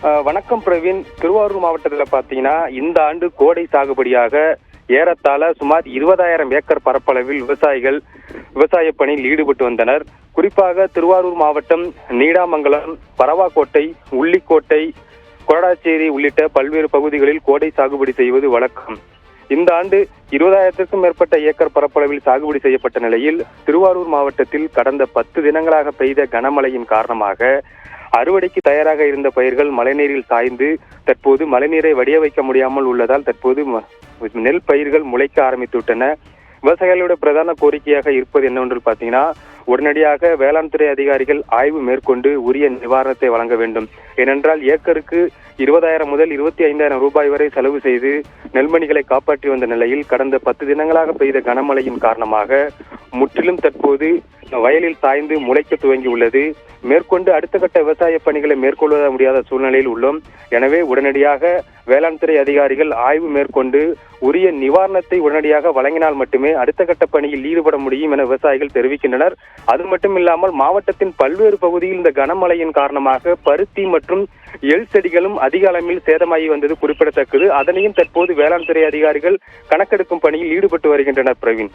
வணக்கம் பிரவீன். திருவாரூர் மாவட்டத்தில் பார்த்தீங்கன்னா இந்த ஆண்டு கோடை சாகுபடியாக ஏறத்தாழ சுமார் 20,000 ஏக்கர் பரப்பளவில் விவசாயிகள் விவசாய பணியில் ஈடுபட்டு வந்தனர். குறிப்பாக திருவாரூர் மாவட்டம் நீடாமங்கலம், பரவாக்கோட்டை, உள்ளிக்கோட்டை, கொரடாச்சேரி உள்ளிட்ட பல்வேறு பகுதிகளில் கோடை சாகுபடி செய்வது வழக்கம். இந்த ஆண்டு 20,000க்கும் மேற்பட்ட ஏக்கர் பரப்பளவில் சாகுபடி செய்யப்பட்ட நிலையில் திருவாரூர் மாவட்டத்தில் கடந்த 10 தினங்களாக பெய்த கனமழையின் காரணமாக அறுவடைக்கு தயாராக இருந்த பயிர்கள் மழைநீரில் சாய்ந்து தற்போது மழைநீரை வடிய வைக்க முடியாமல் உள்ளதால் தற்போது நெல் பயிர்கள் முளைக்க ஆரம்பித்துவிட்டன. விவசாயிகளோட பிரதான கோரிக்கையாக இருப்பது என்னவென்று பார்த்தீங்கன்னா, உடனடியாக வேளாண் துறை அதிகாரிகள் ஆய்வு மேற்கொண்டு உரிய நிவாரணத்தை வழங்க வேண்டும். ஏனென்றால் ஏக்கருக்கு 20,000 முதல் 25,000 ரூபாய் வரை செலவு செய்து நெல்மணிகளை காப்பாற்றி வந்த நிலையில் கடந்த 10 தினங்களாக பெய்த கனமழையின் காரணமாக முற்றிலும் தற்போது வயலில் சாய்ந்து முளைக்க துவங்கி உள்ளது. மேற்கொண்டு அடுத்த கட்ட விவசாய பணிகளை மேற்கொள்ள முடியாத சூழ்நிலையில் உள்ளோம். எனவே உடனடியாக வேளாண் துறை அதிகாரிகள் ஆய்வு மேற்கொண்டு உரிய நிவாரணத்தை உடனடியாக வழங்கினால் மட்டுமே அடுத்த கட்ட பணியில் ஈடுபட முடியும் என விவசாயிகள் தெரிவிக்கின்றனர். அது மட்டும் இல்லாமல் மாவட்டத்தின் பல்வேறு பகுதியில் இந்த கனமழையின் காரணமாக பருத்தி மற்றும் எள் செடிகளும் அதிக அளவில் சேதமாகி வந்தது குறிப்பிடத்தக்கது. அதனையும் தற்போது வேளாண் துறை அதிகாரிகள் கணக்கெடுக்கும் பணியில் ஈடுபட்டு வருகின்றனர். பிரவீன்.